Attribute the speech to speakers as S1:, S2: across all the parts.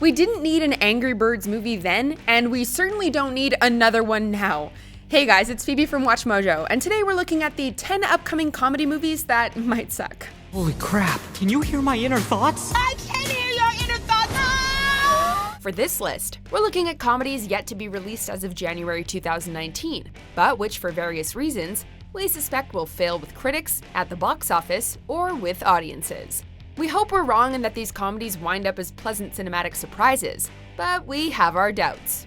S1: We didn't need an Angry Birds movie then, and we certainly don't need another one now. Hey guys, it's Phoebe from WatchMojo, and today we're looking at the 10 upcoming comedy movies that might suck.
S2: Holy crap, can you hear my inner thoughts?
S3: I can hear your inner thoughts! Ah!
S1: For this list, we're looking at comedies yet to be released as of January 2019, but which for various reasons, we suspect will fail with critics, at the box office, or with audiences. We hope we're wrong and that these comedies wind up as pleasant cinematic surprises, but we have our doubts.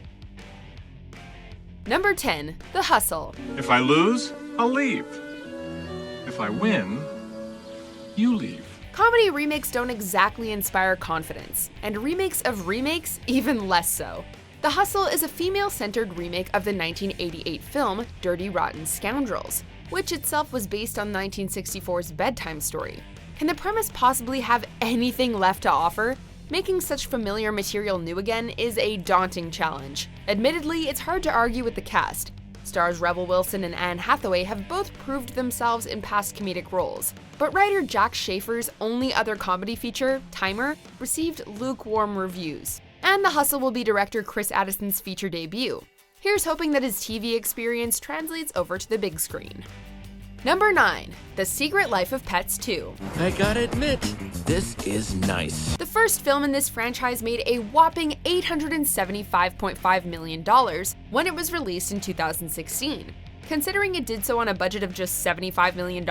S1: Number 10, The Hustle.
S4: If I lose, I'll leave. If I win, you leave.
S1: Comedy remakes don't exactly inspire confidence, and remakes of remakes even less so. The Hustle is a female-centered remake of the 1988 film Dirty Rotten Scoundrels, which itself was based on 1964's Bedtime Story. Can the premise possibly have anything left to offer? Making such familiar material new again is a daunting challenge. Admittedly, it's hard to argue with the cast. Stars Rebel Wilson and Anne Hathaway have both proved themselves in past comedic roles, but writer Jack Schaefer's only other comedy feature, Timer, received lukewarm reviews. And The Hustle will be director Chris Addison's feature debut. Here's hoping that his TV experience translates over to the big screen. Number 9, The Secret Life of Pets 2.
S5: I gotta admit, this is nice.
S1: The first film in this franchise made a whopping $875.5 million when it was released in 2016. Considering it did so on a budget of just $75 million,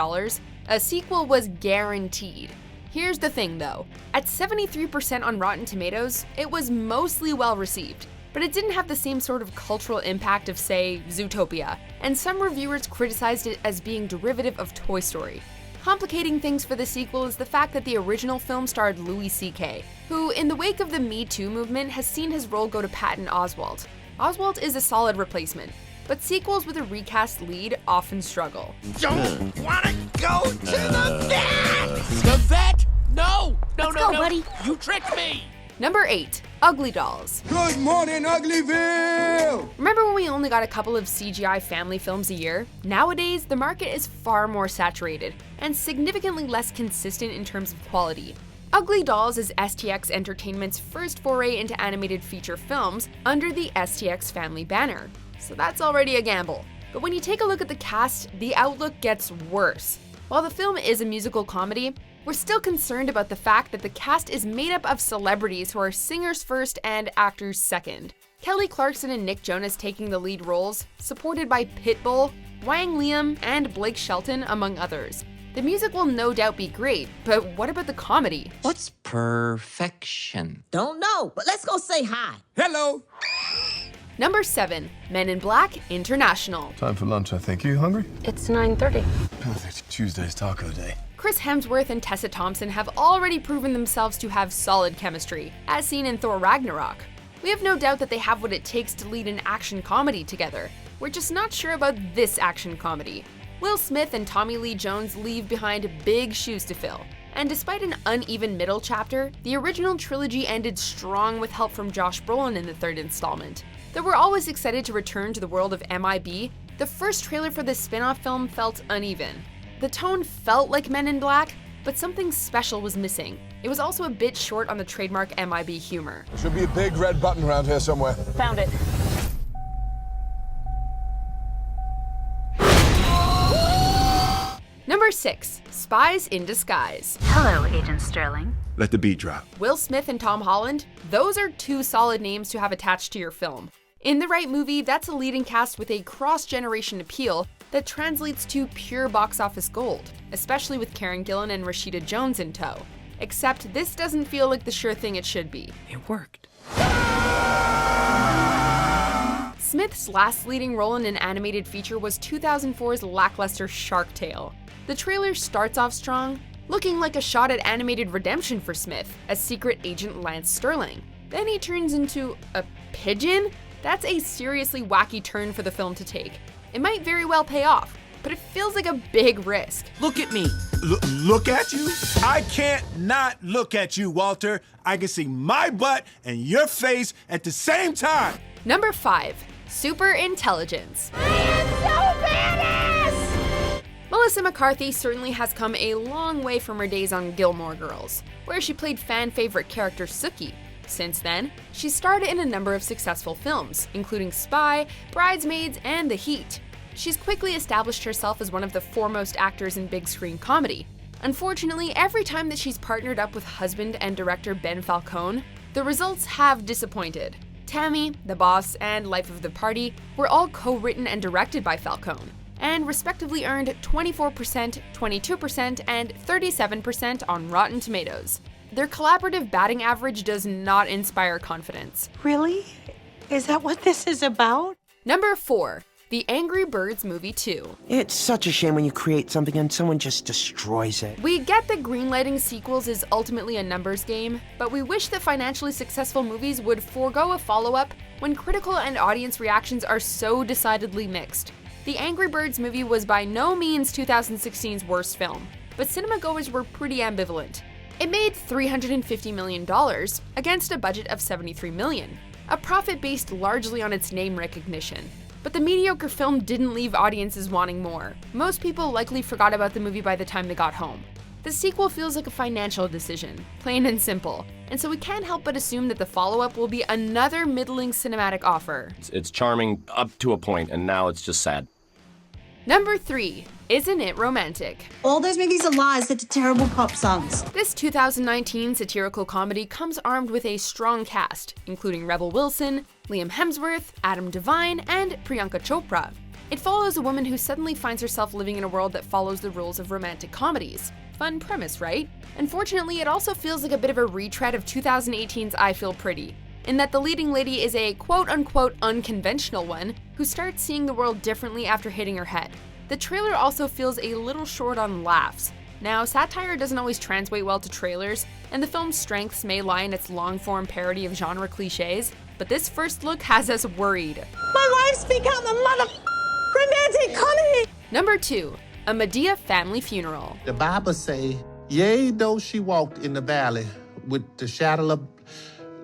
S1: a sequel was guaranteed. Here's the thing though, at 73% on Rotten Tomatoes, it was mostly well received. But it didn't have the same sort of cultural impact of, say, Zootopia, and some reviewers criticized it as being derivative of Toy Story. Complicating things for the sequel is the fact that the original film starred Louis C.K., who, in the wake of the Me Too movement, has seen his role go to Patton Oswalt. Oswalt is a solid replacement, but sequels with a recast lead often struggle.
S5: Don't wanna go to the vet! The vet? No! No,
S3: Let's go, buddy.
S5: You tricked me!
S1: Number 8, UglyDolls.
S6: Good morning, Uglyville!
S1: Remember when we only got a couple of CGI family films a year? Nowadays, the market is far more saturated and significantly less consistent in terms of quality. UglyDolls is STX Entertainment's first foray into animated feature films under the STX family banner, so that's already a gamble. But when you take a look at the cast, the outlook gets worse. While the film is a musical comedy, we're still concerned about the fact that the cast is made up of celebrities who are singers first and actors second. Kelly Clarkson and Nick Jonas taking the lead roles, supported by Pitbull, Wang Liam, and Blake Shelton, among others. The music will no doubt be great, but what about the comedy?
S5: What's perfection?
S3: Don't know, but let's go say hi.
S6: Hello!
S1: Number 7, Men in Black International.
S7: Time for lunch, I think. You hungry?
S8: It's 9:30.
S7: Perfect. Tuesday's taco day.
S1: Chris Hemsworth and Tessa Thompson have already proven themselves to have solid chemistry, as seen in Thor Ragnarok. We have no doubt that they have what it takes to lead an action comedy together. We're just not sure about this action comedy. Will Smith and Tommy Lee Jones leave behind big shoes to fill. And despite an uneven middle chapter, the original trilogy ended strong with help from Josh Brolin in the third installment. Though we're always excited to return to the world of MIB, the first trailer for this spin-off film felt uneven. The tone felt like Men in Black, but something special was missing. It was also a bit short on the trademark MIB humor.
S6: There should be a big red button around here somewhere.
S8: Found it.
S1: Number 6, Spies in Disguise.
S9: Hello, Agent Sterling.
S4: Let the beat drop.
S1: Will Smith and Tom Holland, those are two solid names to have attached to your film. In the right movie, that's a leading cast with a cross-generation appeal that translates to pure box office gold, especially with Karen Gillan and Rashida Jones in tow. Except this doesn't feel like the sure thing it should be.
S5: It worked.
S1: Smith's last leading role in an animated feature was 2004's lackluster Shark Tale. The trailer starts off strong, looking like a shot at animated redemption for Smith as secret agent Lance Sterling. Then he turns into a pigeon? That's a seriously wacky turn for the film to take. It might very well pay off, but it feels like a big risk.
S5: Look at me.
S10: Look at you? I can't not look at you, Walter. I can see my butt and your face at the same time.
S1: Number 5, Super Intelligence. Melissa McCarthy certainly has come a long way from her days on Gilmore Girls, where she played fan favorite character Sookie. Since then, she's starred in a number of successful films, including Spy, Bridesmaids, and The Heat. She's quickly established herself as one of the foremost actors in big screen comedy. Unfortunately, every time that she's partnered up with husband and director Ben Falcone, the results have disappointed. Tammy, The Boss, and Life of the Party were all co-written and directed by Falcone, and respectively earned 24%, 22%, and 37% on Rotten Tomatoes. Their collaborative batting average does not inspire confidence.
S8: Really? Is that what this is about?
S1: Number 4. The Angry Birds Movie 2.
S9: It's such a shame when you create something and someone just destroys it.
S1: We get that greenlighting sequels is ultimately a numbers game, but we wish that financially successful movies would forego a follow-up when critical and audience reactions are so decidedly mixed. The Angry Birds movie was by no means 2016's worst film, but cinemagoers were pretty ambivalent. It made $350 million against a budget of $73 million, a profit based largely on its name recognition. But the mediocre film didn't leave audiences wanting more. Most people likely forgot about the movie by the time they got home. The sequel feels like a financial decision, plain and simple, and so we can't help but assume that the follow-up will be another middling cinematic offer.
S11: It's charming up to a point, and now it's just sad.
S1: Number 3. Isn't It Romantic?
S12: All those movies are lies that are terrible pop songs.
S1: This 2019 satirical comedy comes armed with a strong cast, including Rebel Wilson, Liam Hemsworth, Adam Devine, and Priyanka Chopra. It follows a woman who suddenly finds herself living in a world that follows the rules of romantic comedies. Fun premise, right? Unfortunately, it also feels like a bit of a retread of 2018's I Feel Pretty, in that the leading lady is a quote-unquote unconventional one who starts seeing the world differently after hitting her head. The trailer also feels a little short on laughs. Now, satire doesn't always translate well to trailers, and the film's strengths may lie in its long-form parody of genre cliches, but this first look has us worried.
S12: My life's become a romantic comedy!
S1: Number 2. A Madea Family Funeral.
S5: The Bible say, yea, though she walked in the valley with the shadow of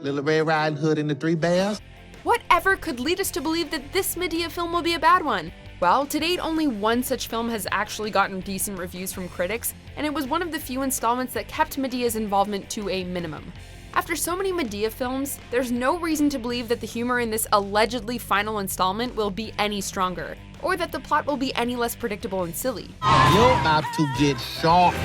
S5: Little Red Riding Hood and the Three Bears.
S1: Whatever could lead us to believe that this Madea film will be a bad one? Well, to date, only one such film has actually gotten decent reviews from critics, and it was one of the few installments that kept Madea's involvement to a minimum. After so many Madea films, there's no reason to believe that the humor in this allegedly final installment will be any stronger, or that the plot will be any less predictable and silly.
S5: You're about to get shocked.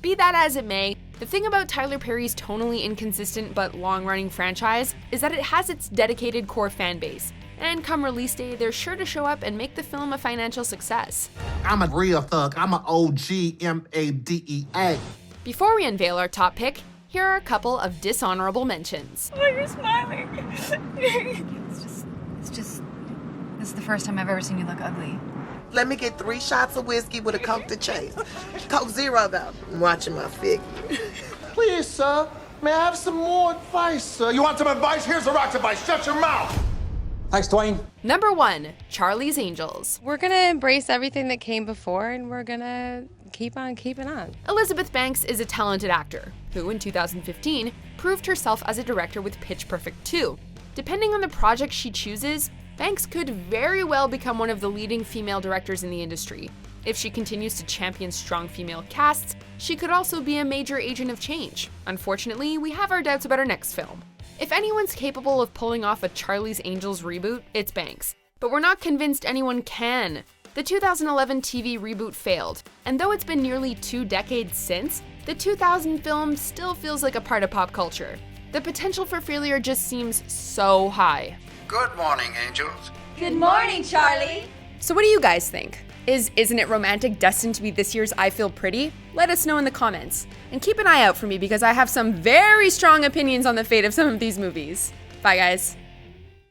S1: Be that as it may, the thing about Tyler Perry's tonally inconsistent but long-running franchise is that it has its dedicated core fan base, and come release day, they're sure to show up and make the film a financial success.
S5: I'm a real thug. I'm an OG Madea.
S1: Before we unveil our top pick, here are a couple of dishonorable mentions.
S13: Why are you smiling? This is the first time I've ever seen you look ugly.
S14: Let me get 3 shots of whiskey with a Coke to chase. Coke Zero, though. I'm watching my figure.
S5: Please, sir. May I have some more advice, sir?
S6: You want some advice? Here's the rock's advice. Shut your mouth.
S2: Thanks, Dwayne.
S1: Number 1. Charlie's Angels.
S15: We're gonna embrace everything that came before, and we're gonna keep on keeping on.
S1: Elizabeth Banks is a talented actor who, in 2015, proved herself as a director with Pitch Perfect 2. Depending on the project she chooses, Banks could very well become one of the leading female directors in the industry. If she continues to champion strong female casts, she could also be a major agent of change. Unfortunately, we have our doubts about her next film. If anyone's capable of pulling off a Charlie's Angels reboot, it's Banks. But we're not convinced anyone can. The 2011 TV reboot failed, and though it's been nearly 2 decades since, the 2000 film still feels like a part of pop culture. The potential for failure just seems so high.
S16: Good morning, angels.
S13: Good morning, Charlie.
S1: So what do you guys think? Isn't It Romantic destined to be this year's I Feel Pretty? Let us know in the comments. And keep an eye out for me because I have some very strong opinions on the fate of some of these movies. Bye guys.